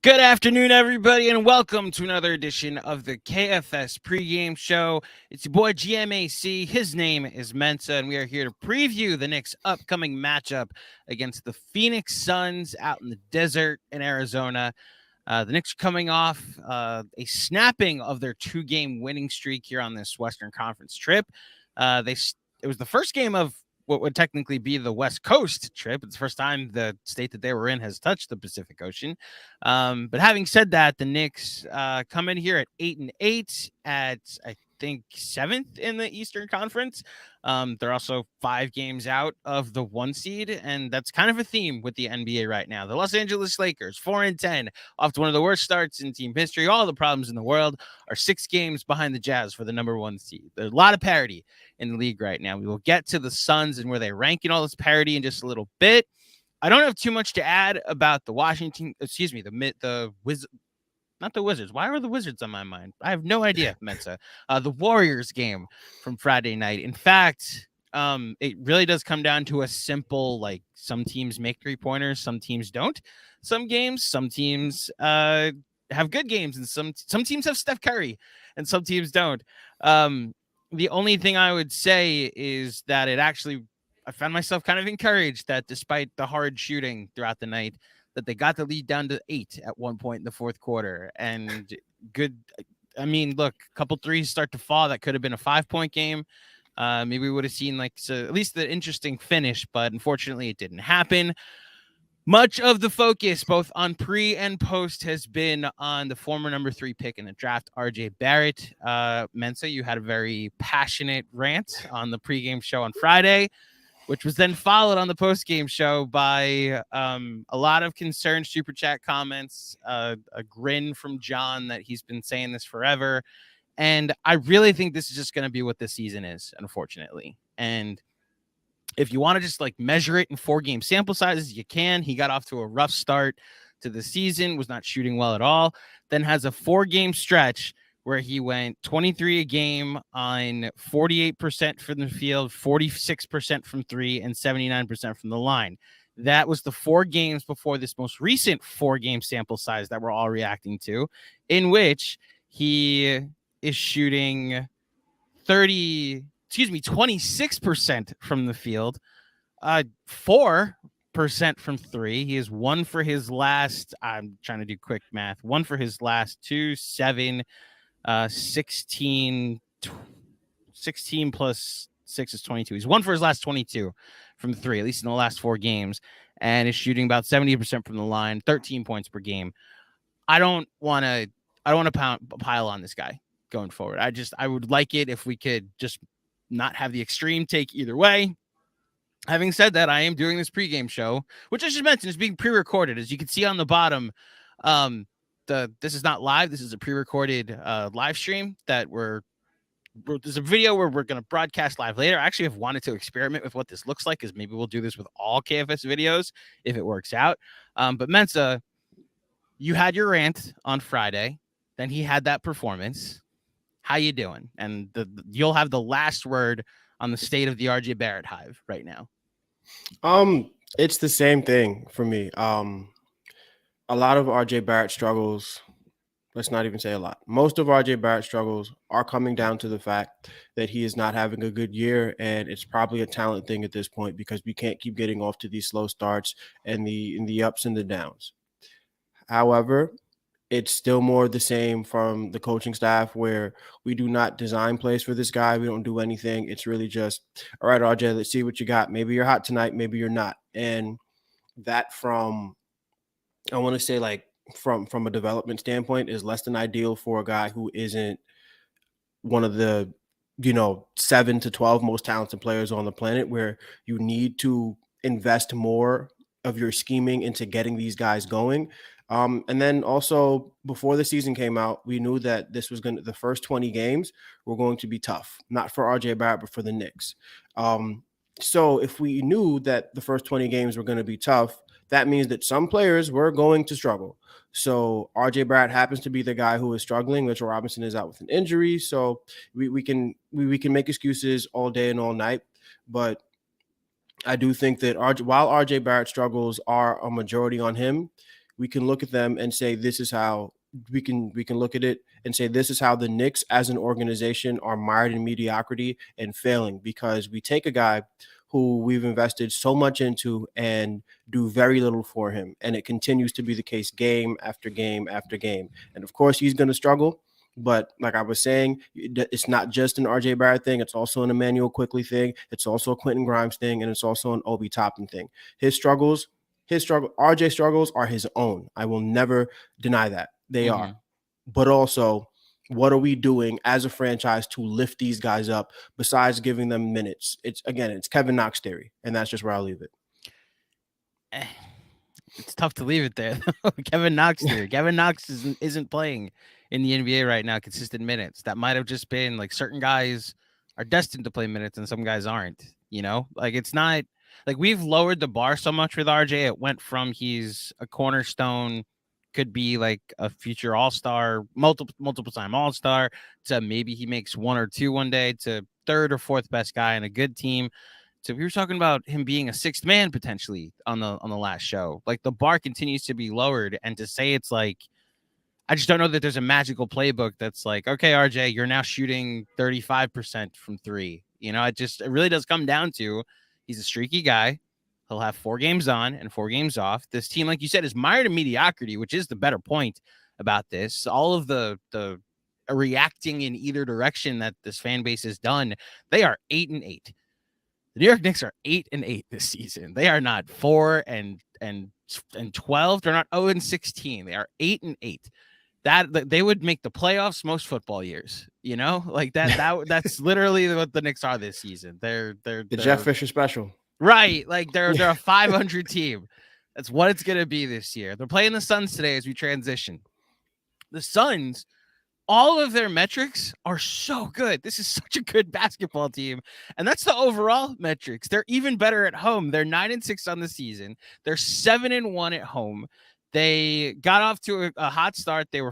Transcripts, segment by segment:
Good afternoon, everybody, and welcome to another edition of the KFS pregame show. It's your boy GMAC. His name is Mensa, and we are here to preview the Knicks' upcoming matchup against the Phoenix Suns out in the desert in Arizona. The Knicks are coming off a snapping of their two-game winning streak here on this Western Conference trip. It was the first game of what would technically be the West Coast trip. It's the first time the state that they were in has touched the Pacific Ocean. But having said that, the Knicks come in here at 8-8 at, I think, 7th in the Eastern Conference. They're also 5 games out of the 1 seed, and that's kind of a theme with the NBA right now. The Los Angeles Lakers, 4-10, off to one of the worst starts in team history. All the problems in the world are 6 games behind the Jazz for the number 1 seed. There's a lot of parity in the league right now. We will get to the Suns and where they rank in all this parity in just a little bit. I don't have too much to add about the not the Wizards. Why are the Wizards on my mind? I have no idea, Mensa. The Warriors game from Friday night. In fact, it really does come down to a simple, like, some teams make 3-pointers, some teams don't. Some teams have good games, and some teams have Steph Curry, and some teams don't. The only thing I would say is that I found myself kind of encouraged that despite the hard shooting throughout the night, that they got the lead down to 8 at one point in the fourth quarter. And good. I mean, look, a couple threes start to fall. That could have been a 5-point game. Maybe we would have seen at least the interesting finish, but unfortunately it didn't happen. Much of the focus, both on pre and post, has been on the former number 3 pick in the draft, RJ Barrett. Mensa, you had a very passionate rant on the pregame show on Friday, which was then followed on the postgame show by a lot of concerned super chat comments, a grin from John that he's been saying this forever. And I really think this is just going to be what this season is, unfortunately. And if you want to just measure it in 4-game sample sizes, you can. He got off to a rough start to the season, was not shooting well at all, then has a 4-game stretch where he went 23 a game on 48% from the field, 46% from 3, and 79% from the line. That was the 4 games before this most recent 4-game sample size that we're all reacting to, in which he is shooting 26% from the field, 4% from 3. He is 1 for his last, I'm trying to do quick math, 1 for his last 2, 7, 16 plus 6 is 22. He's 1 for his last 22 from 3, at least in the last 4 games, and is shooting about 70% from the line, 13 points per game. I don't want to pile on this guy going forward. I would like it if we could just not have the extreme take either way. Having said that, I am doing this pregame show, which I should mention is being pre-recorded. As you can see on the bottom, this is not live. This is a pre-recorded live stream that there's a video where we're going to broadcast live later. I actually have wanted to experiment with what this looks like, because maybe we'll do this with all KFS videos if it works out. But Mensa, you had your rant on Friday. Then he had that performance. How you doing? And you'll have the last word on the state of the RJ Barrett hive right now. It's the same thing for me. A lot of RJ Barrett struggles, let's not even say a lot. Most of RJ Barrett struggles are coming down to the fact that he is not having a good year, and it's probably a talent thing at this point, because we can't keep getting off to these slow starts and the ups and the downs. However, it's still more the same from the coaching staff, where we do not design plays for this guy. We don't do anything. It's really just, all right, RJ, let's see what you got. Maybe you're hot tonight. Maybe you're not. And that from a development standpoint is less than ideal for a guy who isn't one of the, 7 to 12 most talented players on the planet, where you need to invest more of your scheming into getting these guys going. And then also, before the season came out, we knew that the first 20 games were going to be tough, not for RJ Barrett, but for the Knicks. So if we knew that the first 20 games were going to be tough, that means that some players were going to struggle. So RJ Barrett happens to be the guy who is struggling. Mitchell Robinson is out with an injury. So we can make excuses all day and all night, but I do think that while RJ Barrett struggles are a majority on him, we can look at them and say this is how we can look at it and say this is how the Knicks as an organization are mired in mediocrity and failing, because we take a guy who we've invested so much into and do very little for him. And it continues to be the case game after game after game. And of course, he's going to struggle. But like I was saying, it's not just an RJ Barrett thing. It's also an Emmanuel Quickly thing. It's also a Quentin Grimes thing. And it's also an Obi Toppin thing. RJ struggles are his own. I will never deny that. They are. But also, what are we doing as a franchise to lift these guys up besides giving them minutes? It's Kevin Knox theory, and that's just where I'll leave it. It's tough to leave it there. Kevin Knox theory. Kevin Knox isn't playing in the NBA right now consistent minutes. That might have just been like certain guys are destined to play minutes and some guys aren't. You know, like it's not like we've lowered the bar so much with RJ. It went from he's a cornerstone, could be like a future all-star, multiple time all-star, to maybe he makes one or two one day, to third or fourth best guy in a good team. So we were talking about him being a sixth man potentially on the last show. Like the bar continues to be lowered, and to say it's like, I just don't know that there's a magical playbook that's like, okay, RJ, you're now shooting 35% from three. You know, it really does come down to he's a streaky guy. He'll have 4 games on and 4 games off. This team, like you said, is mired in mediocrity, which is the better point about this. All of the reacting in either direction that this fan base has done, they are 8-8. The New York Knicks are 8-8 this season. They are not 4 and 12. They're not 0-16. They are 8-8. That they would make the playoffs most football years. You know, like that's literally what the Knicks are this season. They're the Jeff Fisher special. Right. Like they're a 500 team. That's what it's going to be this year. They're playing the Suns today as we transition. The Suns, all of their metrics are so good. This is such a good basketball team. And that's the overall metrics. They're even better at home. They're 9-6 on the season. They're 7-1 at home. They got off to a hot start. They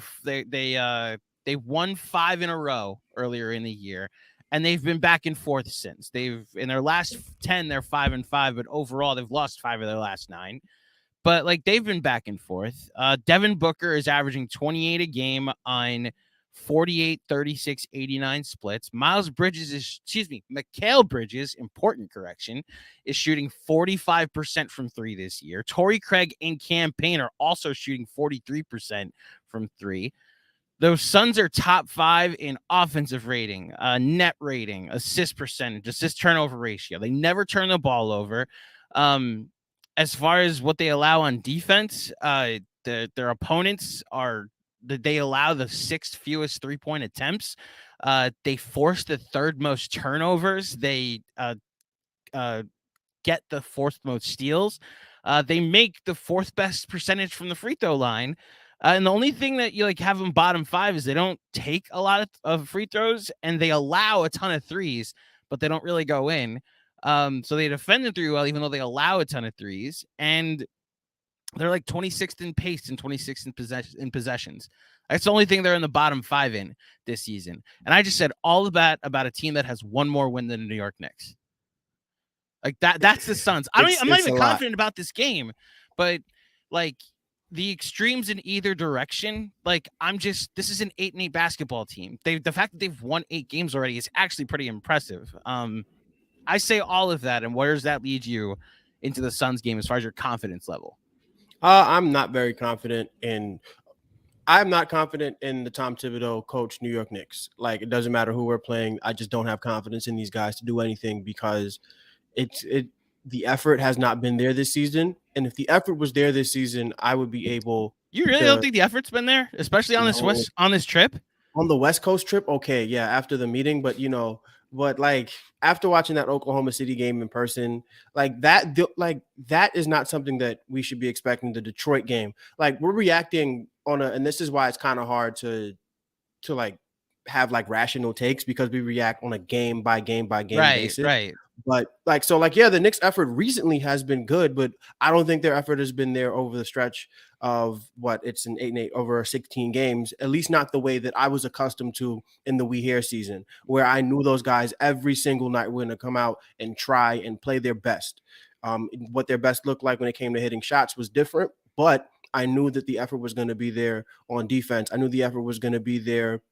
won 5 in a row earlier in the year. And they've been back and forth since. In their last 10, they're 5-5, but overall they've lost 5 of their last 9. But like they've been back and forth. Devin Booker is averaging 28 a game on 48, 36, 89 splits. Mikal Bridges, important correction, is shooting 45% from 3 this year. Torrey Craig and Cam Payne are also shooting 43% from 3. Those Suns are top 5 in offensive rating, net rating, assist percentage, assist turnover ratio. They never turn the ball over. As far as what they allow on defense, their opponents they allow the 6th fewest 3-point attempts. They force the 3rd most turnovers. They get the 4th most steals. They make the 4th best percentage from the free throw line. And the only thing that you like have them bottom 5 is they don't take a lot of free throws, and they allow a ton of threes, but they don't really go in. So they defend the 3 well, even though they allow a ton of threes. And they're like 26th in pace and 26th in possessions. That's the only thing they're in the bottom 5 in this season. And I just said all of that about a team that has one more win than the New York Knicks. Like that's the Suns. I'm not even confident about this game, but like the extremes in either direction, like this is an 8-8 basketball team. The fact that they've won 8 games already is actually pretty impressive. I say all of that, and where does that lead you into the Suns game as far as your confidence level? I'm not confident in the Tom Thibodeau coach New York Knicks. Like, it doesn't matter who we're playing. I just don't have confidence in these guys to do anything, because the effort has not been there this season. And if the effort was there this season, I would be able. You really don't think the effort's been there, especially on this trip? On the West Coast trip, okay, yeah, after the meeting, but like after watching that Oklahoma City game in person, that is not something that we should be expecting. The Detroit game, like we're reacting and this is why it's kind of hard to like have like rational takes, because we react on a game by game basis. Right. But the Knicks' effort recently has been good, but I don't think their effort has been there over the stretch of it's an 8-8 over 16 games, at least not the way that I was accustomed to in the We Here season, where I knew those guys every single night were going to come out and try and play their best. What their best looked like when it came to hitting shots was different, but I knew that the effort was going to be there on defense. I knew the effort was going to be there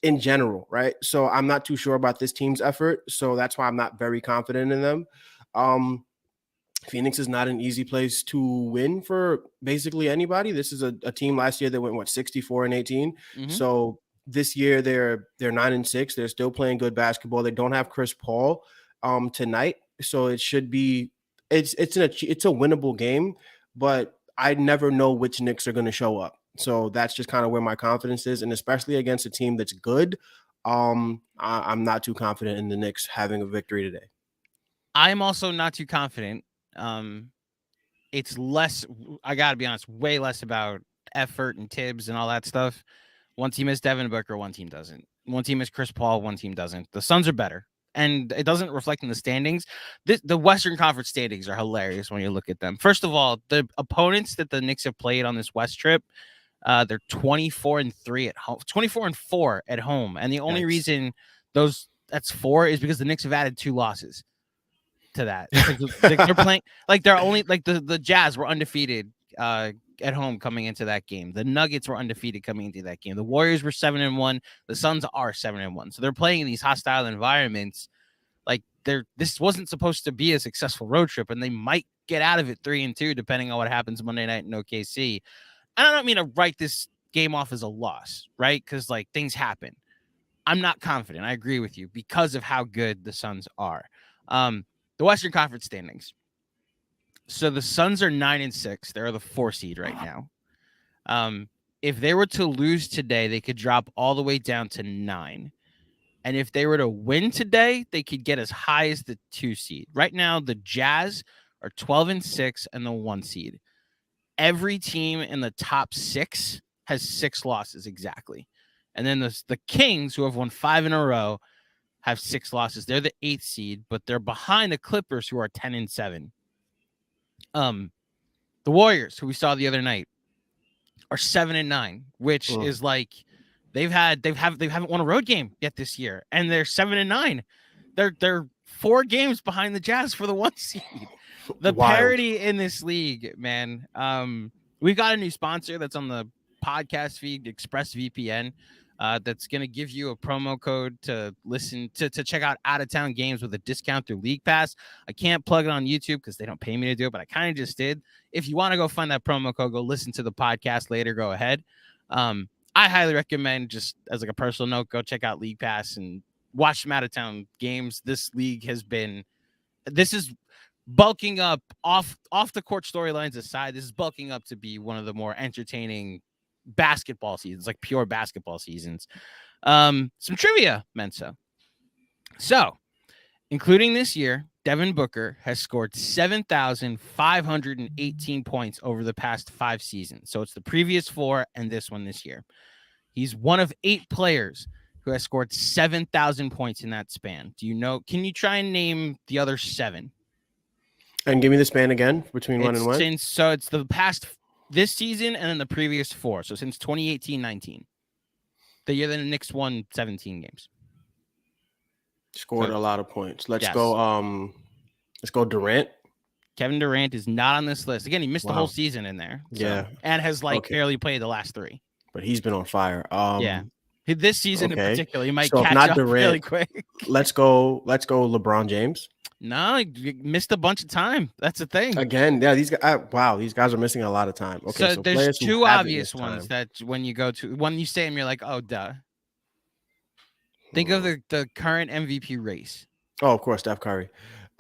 in general, right? So I'm not too sure about this team's effort. So that's why I'm not very confident in them. Phoenix is not an easy place to win for basically anybody. This is a team last year that went 64-18. Mm-hmm. So this year they're 9-6. They're still playing good basketball. They don't have Chris Paul tonight, so it should be it's a winnable game. But I never know which Knicks are going to show up. So that's just kind of where my confidence is, and especially against a team that's good, I'm not too confident in the Knicks having a victory today. I'm also not too confident. It's less, I got to be honest, way less about effort and Tibbs and all that stuff. One team is Devin Booker, one team doesn't. One team is Chris Paul, one team doesn't. The Suns are better, and it doesn't reflect in the standings. The Western Conference standings are hilarious when you look at them. First of all, the opponents that the Knicks have played on this West trip, they're 24-3 at home, 24-4 at home, and the only reason that's 4 is because the Knicks have added 2 losses to that. They're playing like they're only like the Jazz were undefeated at home coming into that game. The Nuggets were undefeated coming into that game. The Warriors were 7-1. The Suns are 7-1. So they're playing in these hostile environments. Like this wasn't supposed to be a successful road trip, and they might get out of it 3-2 depending on what happens Monday night in OKC. And I don't mean to write this game off as a loss, right? Because like things happen. I'm not confident. I agree with you because of how good the Suns are. The Western Conference standings. So the Suns are 9-6. They're the 4 seed right now. If they were to lose today, they could drop all the way down to 9. And if they were to win today, they could get as high as the 2 seed. Right now, the Jazz are 12-6 and the 1 seed. Every team in the top 6 has 6 losses exactly. And then the Kings, who have won 5 in a row, have 6 losses. They're the 8th seed, but they're behind the Clippers, who are 10-7. The Warriors, who we saw the other night, are 7-9, which is like they haven't won a road game yet this year, and they're 7-9. They're 4 games behind the Jazz for the 1 seed. The parity in this league, man. We've got a new sponsor that's on the podcast feed, ExpressVPN. That's going to give you a promo code to listen to check out out-of-town games with a discount through League Pass. I can't plug it on YouTube because they don't pay me to do it, but I kind of just did. If you want to go find that promo code, go listen to the podcast later, go ahead. I highly recommend, just as like a personal note, go check out League Pass and watch some out-of-town games. This is bulking up off the court storylines aside. This is bulking up to be one of the more entertaining basketball seasons, like pure basketball seasons. Some trivia, Mensa. So, including this year, Devin Booker has scored 7,518 points over the past 5 seasons. So it's the previous 4 and this one this year. He's one of 8 players who has scored 7,000 points in that span. Do you know? Can you try and name the other 7? And give me the span again between when and when. So it's the past this season and then the previous 4. So since 2018-19, the year that the Knicks won 17 games. Scored a lot of points. Let's go Durant. Kevin Durant is not on this list. Again, he missed the whole season in there. So, and has barely played the last 3. But he's been on fire. This season in particular, he might catch up Durant, really quick. Let's go LeBron James. No, he missed a bunch of time. That's the thing. Again, yeah, these guys are missing a lot of time. Okay, so there's 2 obvious ones that when you say them, you're like, oh, duh. Think of the current MVP race. Oh, of course, Steph Curry.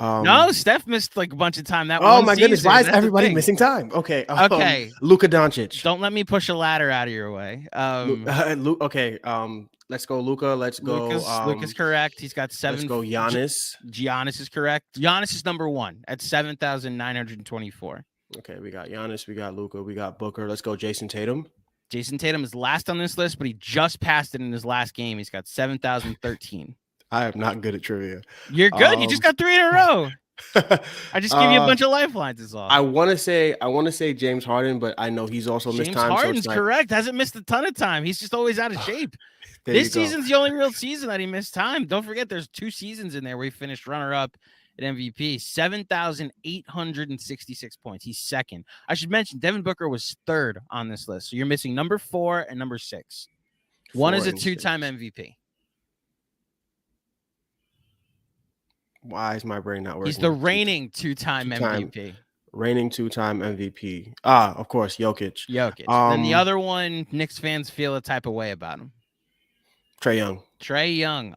No, Steph missed like a bunch of time. My goodness, why is everybody missing time? Okay, Luka Doncic. Don't let me push a ladder out of your way. Let's go Luka. Let's go. Luka's correct. He's got 7. Let's go Giannis. Giannis is correct. Giannis is number 1 at 7,924. Okay, we got Giannis. We got Luka. We got Booker. Let's go Jason Tatum. Jason Tatum is last on this list, but he just passed it in his last game. He's got 7,013. I am not good at trivia. You're good. You just got 3 in a row. I just give you a bunch of lifelines is all. I want to say James Harden, but I know he's also missed James time. Harden's so correct. Hasn't missed a ton of time. He's just always out of shape. This season's the only real season that he missed time. Don't forget, there's 2 seasons in there where he finished runner-up at MVP. 7,866 points. He's second. I should mention Devin Booker was third on this list. So you're missing number 4 and number 6. One is a 2-time MVP. Why is my brain not working? He's the reigning 2-time MVP. Reigning 2-time MVP. Of course, Jokic. And the other one, Knicks fans feel a type of way about him. Trae Young.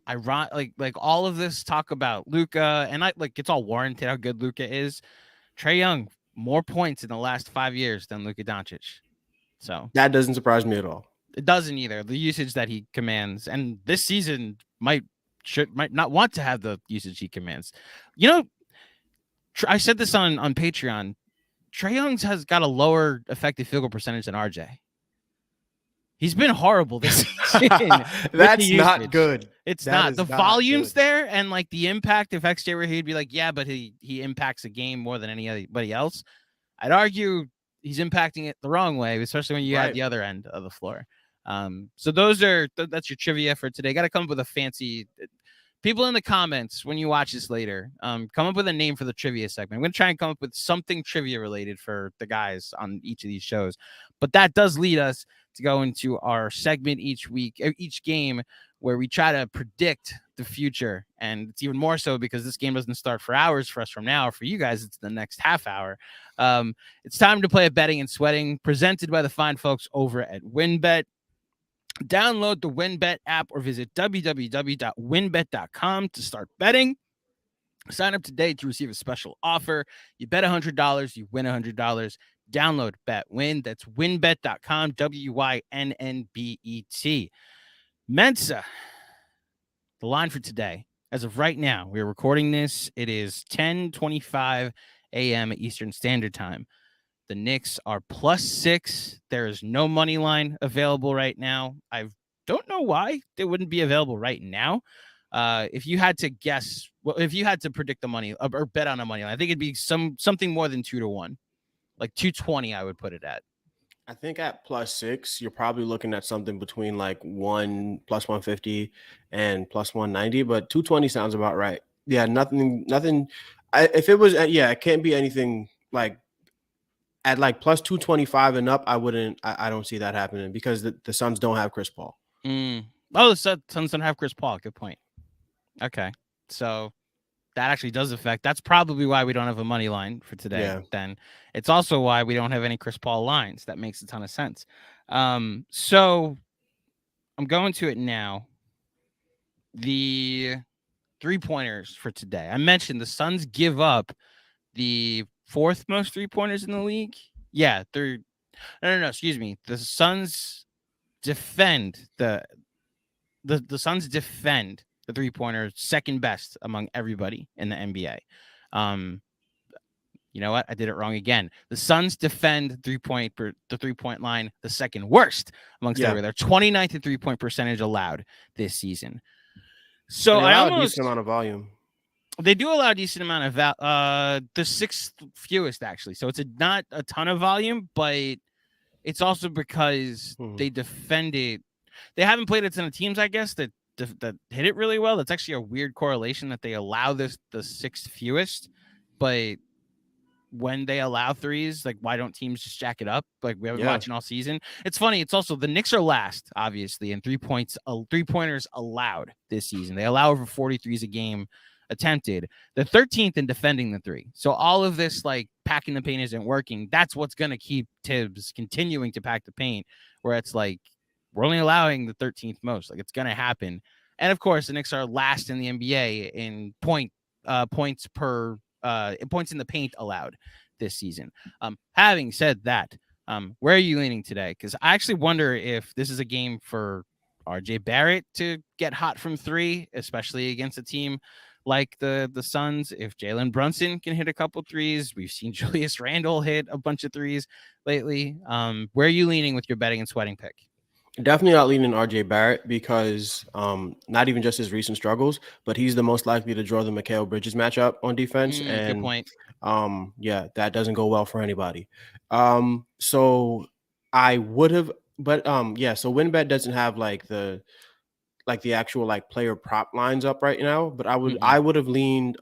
Like all of this talk about Luka, and it's all warranted how good Luka is. Trae Young, more points in the last 5 years than Luka Doncic. So that doesn't surprise me at all. It doesn't either. The usage that he commands, and this season might not want to have the usage he commands. You know, I said this on Patreon. Trae Young has got a lower effective field goal percentage than RJ. He's been horrible this season. That's not good. It's not. The volume's there, and like the impact. If XJ were here, he'd be like, yeah, but he impacts a game more than anybody else. I'd argue he's impacting it the wrong way, especially when you have the other end of the floor. So that's your trivia for today. Got to come up with a fancy. People in the comments when you watch this later, come up with a name for the trivia segment. I'm going to try and come up with something trivia related for the guys on each of these shows. But that does lead us to go into our segment each game, where we try to predict the future. And it's even more so because this game doesn't start for hours for us from now. For you guys, it's the next half hour. It's time to play a betting and sweating, presented by the fine folks over at WynnBet. Download the WynnBet app or visit www.wynnbet.com to start betting. Sign up today to receive a special offer. You bet $100, you win $100. Download Bet Win. That's wynnbet.com, WYNNBET. Mensa, the line for today. As of right now, we're recording this. It is 10:25 a.m. Eastern Standard Time. The Knicks are +6. There is no money line available right now. I don't know why they wouldn't be available right now. If you had to guess, if you had to predict the money or bet on a money line, I think it'd be something more than 2-1, like 220. I would put it at. I think at +6, you're probably looking at something between like +150 and +190, but 220 sounds about right. Yeah, nothing. If it was, it can't be anything like. At like +225 and up, I don't see that happening because the Suns don't have Chris Paul. Oh, the Suns don't have Chris Paul. Good point. Okay. So that actually does affect. That's probably why we don't have a money line for today. Yeah. Then it's also why we don't have any Chris Paul lines. That makes a ton of sense. So I'm going to it now. The 3-pointers for today. I mentioned the Suns give up the 4th most 3-pointers in the league. Yeah, they're no, excuse me. The Suns defend the Suns defend the 3-pointer second best among everybody in the NBA. You know what? I did it wrong again. The Suns defend the 3-point line the second worst amongst everybody. They're 29th in 3-point percentage allowed this season. So I almost a decent amount of volume. They do allow a decent amount of the 6th fewest, actually. So it's not a ton of volume, but it's also because they defend it. They haven't played a ton of teams, I guess, that hit it really well. That's actually a weird correlation that they allow the 6th fewest, but when they allow threes, like why don't teams just jack it up? Like we have been watching all season. It's funny. It's also the Knicks are last, obviously, in 3-pointers allowed this season. They allow over 43s a game attempted. The 13th in defending the 3. So all of this like packing the paint isn't working. That's what's going to keep Tibbs continuing to pack the paint, where it's like we're only allowing the 13th most. Like it's going to happen. And of course, the Knicks are last in the NBA in points in the paint allowed this season. Having said that, where are you leaning today? Because I actually wonder if this is a game for RJ Barrett to get hot from 3, especially against a team like the Suns. If Jalen Brunson can hit a couple threes, we've seen Julius Randle hit a bunch of threes lately. Where are you leaning with your betting and sweating pick? Definitely not leaning RJ Barrett because not even just his recent struggles, but he's the most likely to draw the Mikal Bridges matchup on defense. Good And point. yeah, that doesn't go well for anybody. So I would have, but yeah, so WynnBet doesn't have the actual like player prop lines up right now, but I would have leaned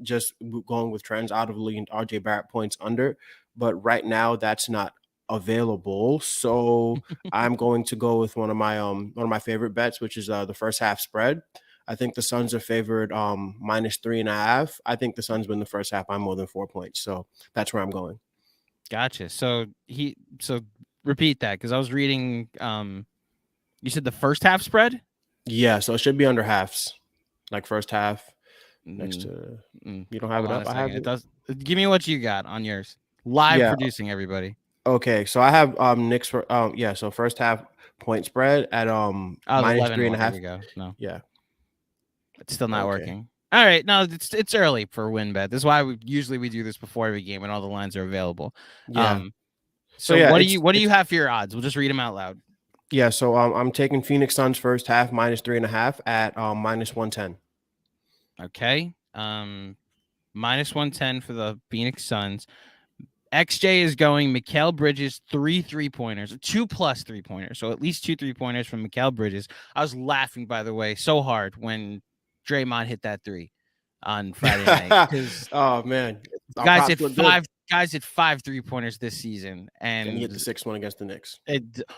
just going with trends. I would have leaned RJ Barrett points under, but right now that's not available. So I'm going to go with one of my favorite bets, which is the first half spread. I think the Suns are favored -3.5. I think the Suns win the first half by more than 4 points. So that's where I'm going. Gotcha. So repeat that because I was reading. You said the first half spread. Yeah, so it should be under halves, like first half next Mm, to. mm. You don't have Hold it on a up. I have second. It it. does. Give me what you got on yours. Live Yeah. producing, everybody. Okay, so I have Knicks for yeah, so first half point spread at Oh, the minus 11 three and a one. Here half. we go. No, Yeah. it's still not Okay. working. All right, no, it's early for WynnBet. This is why we do this before every game when all the lines are available. Yeah. So So yeah, what do you have for your odds? We'll just read them out loud. yeah, so I'm taking Phoenix Suns first half -3.5 at -110. Okay. -110 for the Phoenix Suns. XJ is going Mikal Bridges, 3-3-pointers, 2+ 3-pointers. So at least 2 3-pointers from Mikal Bridges. I was laughing, by the way, so hard when Draymond hit that 3 on Friday night because Oh man, our guys props hit look good. 5 3-pointers this season, And he hit and the sixth one against the Knicks.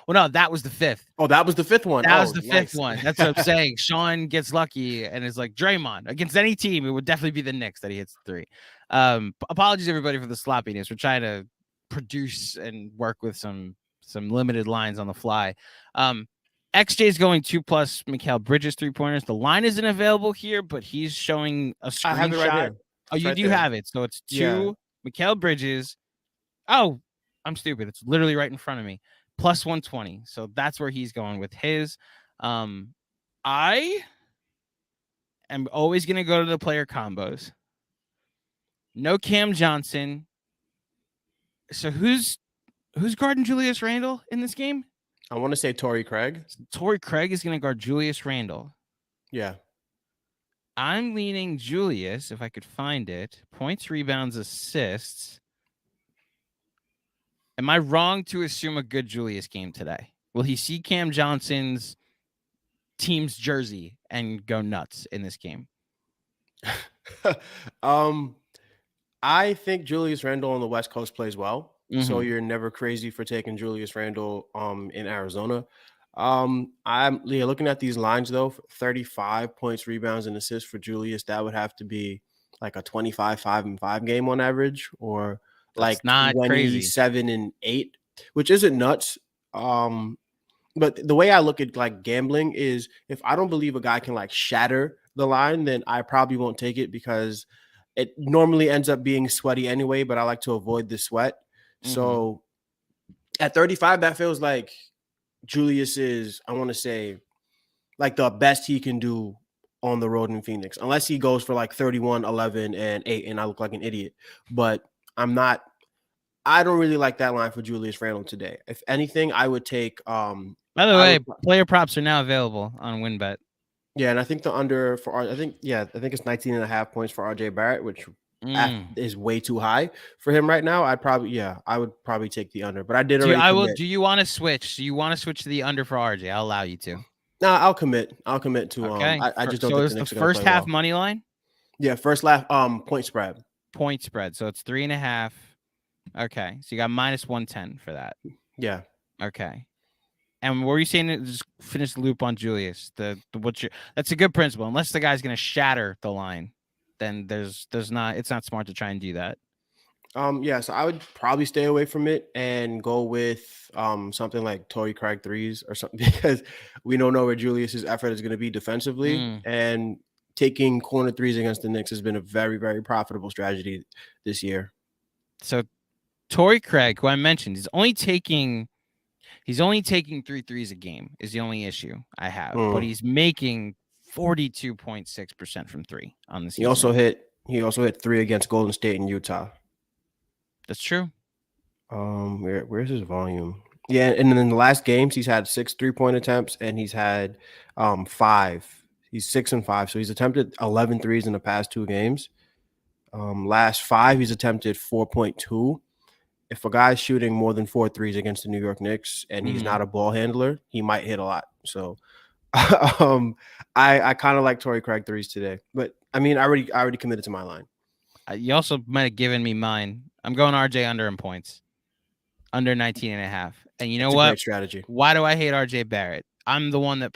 no, that was the fifth. Oh, that was the fifth one. That was Oh, the fifth nice. one. That's what I'm saying. Sean gets lucky and is like Draymond against any team. It would definitely be the Knicks that he hits 3. Apologies everybody for the sloppiness. We're trying to produce and work with some limited lines on the fly. XJ is going 2+ Mikal Bridges 3-pointers. The line isn't available here, but he's showing a I have it right screenshot. here. Oh, It's you right do there. have it. So it's 2 Yeah. Mikal Bridges. Oh, I'm stupid. It's literally right in front of me. Plus 120. So that's where he's going with his. I am always going to go to the player combos. No Cam Johnson. So who's guarding Julius Randle in this game? I want to say Torrey Craig. Torrey Craig is going to guard Julius Randle. Yeah. I'm leaning Julius, if I could find it. Points, rebounds, assists. Am I wrong to assume a good Julius game today? Will he see Cam Johnson's team's jersey and go nuts in this game? I think Julius Randle on the West Coast plays well. So you're never crazy for taking Julius Randle in Arizona. I'm looking at these lines though, 35 points, rebounds, and assists for Julius. That would have to be like a 25, 5-5 game on average, or That's like not 27 and 8, which isn't nuts. But the way I look at like gambling is if I don't believe a guy can like shatter the line, then I probably won't take it because it normally ends up being sweaty anyway, but I like to avoid the sweat. So at 35, that feels like Julius is, I want to say, like the best he can do on the road in Phoenix, unless he goes for like 31, 11, and 8, and I look like an idiot. But I don't really like that line for Julius Randle today. If anything, I would take By the way, player props are now available on WynnBet. Yeah, and I think the under for I think it's 19.5 points for RJ Barrett, which is way too high for him right now. I would probably take the under, but I did already commit. Do you want to switch? Do you want to switch to the under for RJ? I'll allow you to. No, I'll commit. I'll commit to okay. I just don't think the Knicks the first half money line? Yeah, first half point spread. Point spread. So it's 3.5. Okay. So you got -110 for that. Yeah. Okay. And what were you saying? Just finish the loop on Julius. That's a good principle. Unless the guy's going to shatter the line, then it's not smart to try and do that. Yeah, so I would probably stay away from it and go with something like Torrey Craig threes or something because we don't know where Julius's effort is going to be defensively, and taking corner threes against the Knicks has been a very, very profitable strategy this year. So Torrey Craig, who I mentioned, he's only taking 3 threes a game is the only issue I have, but he's making 42.6% from 3 on the season. He also hit 3 against Golden State and Utah. That's true. Where's his volume? Yeah, and then in the last games, he's had 6 3-point attempts, and he's had 5. He's 6 and 5, so he's attempted 11 threes in the past 2 games. Last 5, he's attempted 4.2. If a guy's shooting more than 4 threes against the New York Knicks and he's not a ball handler, he might hit a lot. So, I kind of like Torrey Craig threes today, but I mean, I already committed to my line. You also might have given me mine. I'm going RJ under in points, under 19.5. And you know It's a what? great strategy. Why do I hate RJ Barrett? I'm the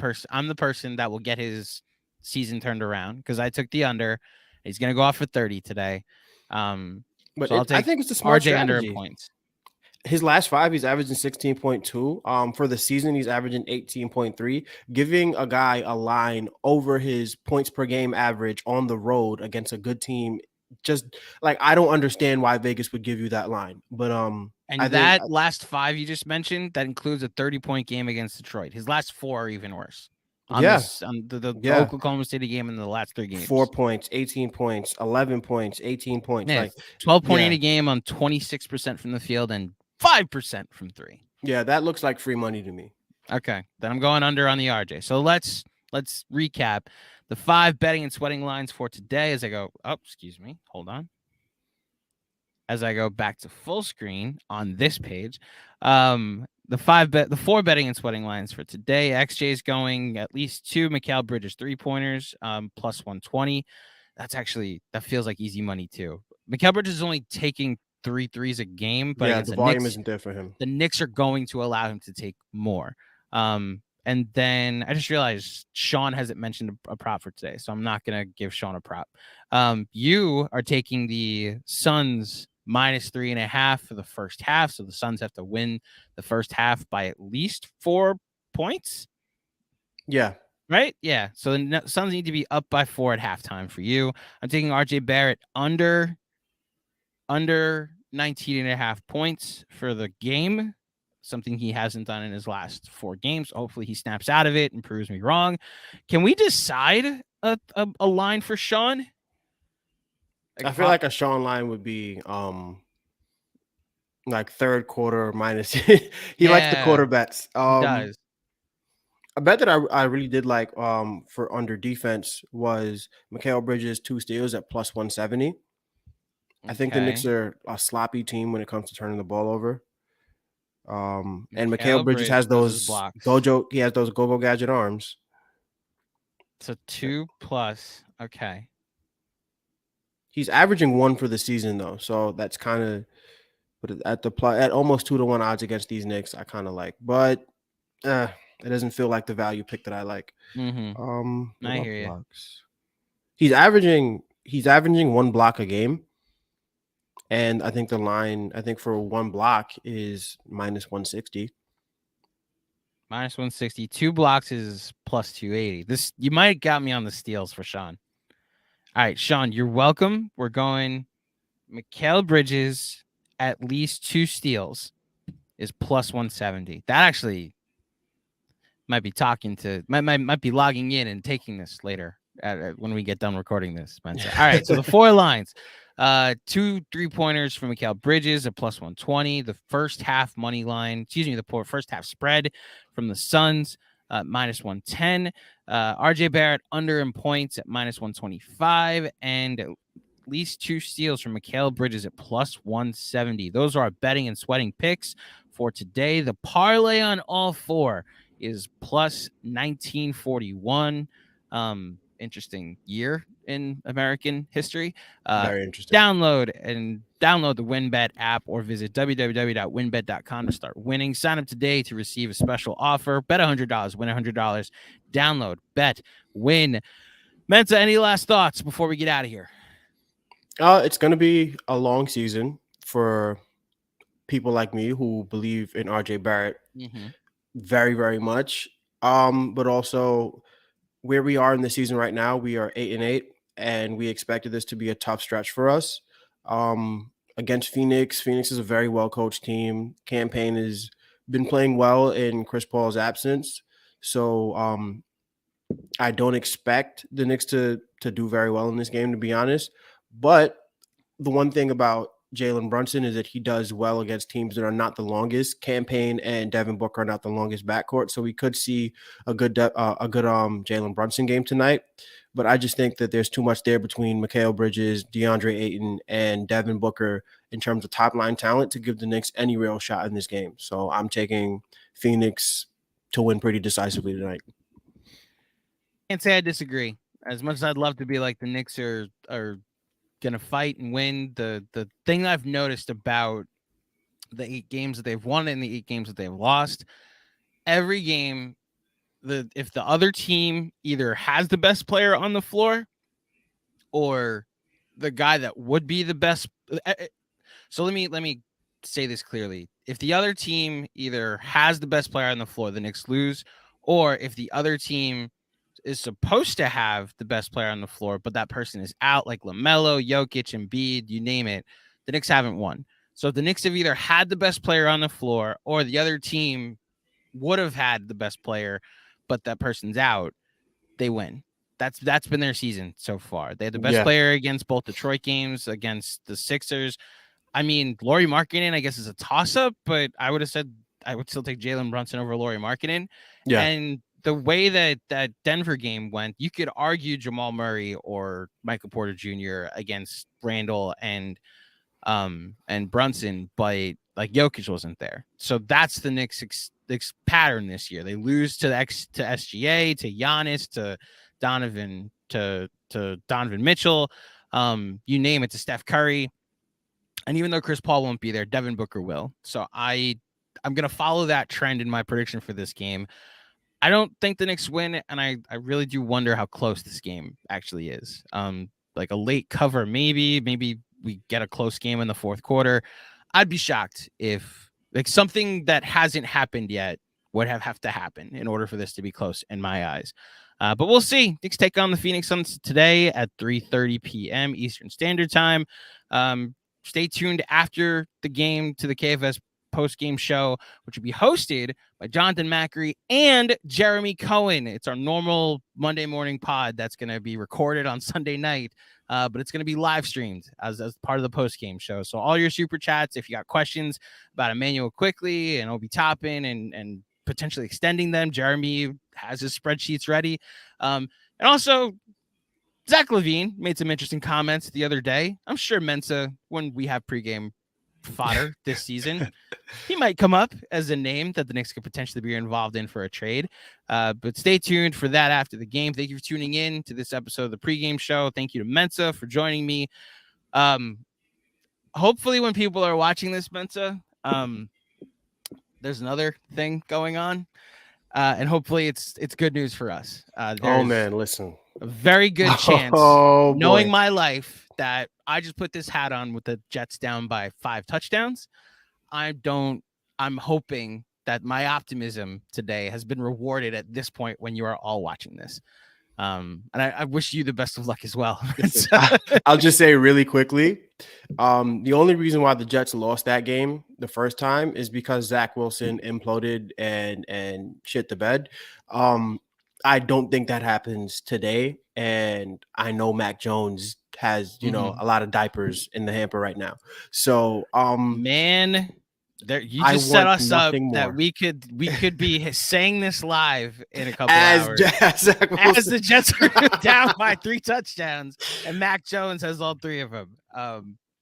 person that will get his season turned around because I took the under. He's gonna go off for 30 today. But So I'll I take think it's a smart RJ under in strategy. points. His last 5, he's averaging 16.2. For the season, he's averaging 18.3. Giving a guy a line over his points per game average on the road against a good team, just like I don't understand why Vegas would give you that line. But And I that think last 5 you just mentioned, that includes a 30-point game against Detroit. His last 4 are even worse. On yeah, this, on the yeah. Oklahoma City game in the last 3 games. 4 points, 18 points, 11 points, 18 points. Yeah, Like 12.8 a game on 26% from the field and 5% from 3. Yeah, that looks like free money to me. Okay, then I'm going under on the RJ. So let's recap the 5 betting and sweating lines for today as I go. Oh, excuse me. Hold on. As I go back to full screen on this page, the 4 betting and sweating lines for today. XJ is going at least 2 Mikal Bridges 3-pointers, plus 120. That feels like easy money too. Mikal Bridges is only taking 3 threes a game, but against the the volume Knicks, isn't there for him. the Knicks are going to allow him to take more. And then I just realized Sean hasn't mentioned a prop for today, so I'm not going to give Sean a prop. You are taking the Suns minus 3.5 for the first half, so the Suns have to win the first half by at least 4 points. Yeah. Right? Yeah. So the Suns need to be up by 4 at halftime for you. I'm taking RJ Barrett under 19.5 points for the game, something he hasn't done in his last 4 games. Hopefully he snaps out of it and proves me wrong. Can we decide a line for Sean? I feel like a Sean line would be like third quarter minus. He likes the quarter bets. He does. A bet that I really did like for under defense was Mikal Bridges 2 steals at plus 170. I think the Knicks are a sloppy team when it comes to turning the ball over. And Mikal Bridges has those blocks. He has those go-go gadget arms. So 2+. Okay. He's averaging 1 for the season though, so that's kind of. But at almost 2-1 odds against these Knicks, I kind of like. But it doesn't feel like the value pick that I like. Mm-hmm. I hear you. He's averaging 1 block a game. And I think the line, for 1 block is minus 160. Minus 160. 2 blocks is plus 280. This, you might have got me on the steals for Sean. All right, Sean, you're welcome. We're going Mikal Bridges at least 2 steals is plus 170. That actually might be might be logging in and taking this later when we get done recording this. All right, so the 4 lines. 2 3-pointers from Mikal Bridges at plus 120. The first half money line, the first half spread from the Suns, minus 110. RJ Barrett under in points at minus 125, and at least 2 steals from Mikal Bridges at plus 170. Those are our betting and sweating picks for today. The parlay on all 4 is plus 1941. Interesting year in American history. Very interesting. Download the WynnBet app or visit www.wynnbet.com to start winning. Sign up today to receive a special offer. Bet $100, win $100. Download, bet, win. Mensa, any last thoughts before we get out of here? It's going to be a long season for people like me who believe in RJ Barrett very, very much. But also where we are in the season right now, we are 8-8, and we expected this to be a tough stretch for us. Against Phoenix is a very well-coached team. Campaign has been playing well in Chris Paul's absence. So I don't expect the Knicks to do very well in this game, to be honest. But the one thing about Jalen Brunson is that he does well against teams that are not the longest. Campaign and Devin Booker are not the longest backcourt, so we could see a good Jalen Brunson game tonight. But I just think that there's too much there between Mikal Bridges, DeAndre Ayton, and Devin Booker in terms of top line talent to give the Knicks any real shot in this game. So I'm taking Phoenix to win pretty decisively tonight. Can't say I disagree. As much as I'd love to be like the Knicks are gonna fight and win, the thing I've noticed about the 8 games that they've won and the 8 games that they've lost, every game, if the other team either has the best player on the floor or the guy that would be the best. So let me say this clearly. If the other team either has the best player on the floor, the Knicks lose, or if the other team is supposed to have the best player on the floor, but that person is out, like LaMelo, Jokic, Embiid, you name it, the Knicks haven't won. So if the Knicks have either had the best player on the floor or the other team would have had the best player, but that person's out, they win. That's been their season so far. They had the best player against both Detroit games, against the Sixers. I mean, Lauri Markkanen, I guess, is a toss-up, but I would have said I would still take Jalen Brunson over Lauri Markkanen. Yeah. And the way that Denver game went, you could argue Jamal Murray or Michael Porter Jr. against Randall and Brunson, but like Jokic wasn't there. So that's the Knicks pattern this year. They lose to SGA, to Giannis, to Donovan, to Donovan Mitchell, you name it, to Steph Curry. And even though Chris Paul won't be there, Devin Booker will. So I'm going to follow that trend in my prediction for this game. I don't think the Knicks win, and I really do wonder how close this game actually is. Like a late cover, maybe we get a close game in the fourth quarter. I'd be shocked if like something that hasn't happened yet would have to happen in order for this to be close in my eyes. But we'll see. Knicks take on the Phoenix Suns today at 3:30 p.m. Eastern Standard Time. Stay tuned after the game to the KFS post-game show, which will be hosted by Jonathan Macri and Jeremy Cohen. It's our normal Monday morning pod that's going to be recorded on Sunday night, but it's going to be live streamed as part of the post-game show. So all your super chats, if you got questions about Emmanuel Quickley and Obi Toppin and potentially extending them, Jeremy has his spreadsheets ready. And also, Zach LaVine made some interesting comments the other day. I'm sure Mensa, when we have pregame fodder this season, he might come up as a name that the Knicks could potentially be involved in for a trade. But stay tuned for that after the game. Thank you for tuning in to this episode of the pregame show. Thank you to Mensa for joining me. Hopefully when people are watching this, Mensa, there's another thing going on. And hopefully it's good news for us. Oh man, listen. A very good chance, knowing my life, that I just put this hat on with the Jets down by 5 touchdowns. I'm hoping that my optimism today has been rewarded at this point when you are all watching this. And I wish you the best of luck as well. I'll just say really quickly, the only reason why the Jets lost that game the first time is because Zach Wilson imploded and shit the bed. I don't think that happens today. And I know Mac Jones has, you know, a lot of diapers in the hamper right now. So, man, there you just set us up that we could be saying this live in a couple hours as the Jets are down by 3 touchdowns and Mac Jones has all 3 of them.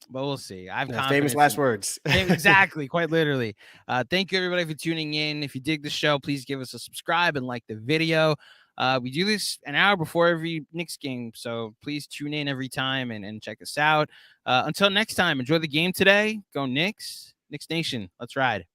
But we'll see. I've famous last words. Exactly, quite literally. Thank you everybody for tuning in. If you dig the show, please give us a subscribe and like the video. We do this an hour before every Knicks game, so please tune in every time and check us out. Until next time, enjoy the game today. Go Knicks. Knicks Nation. Let's ride.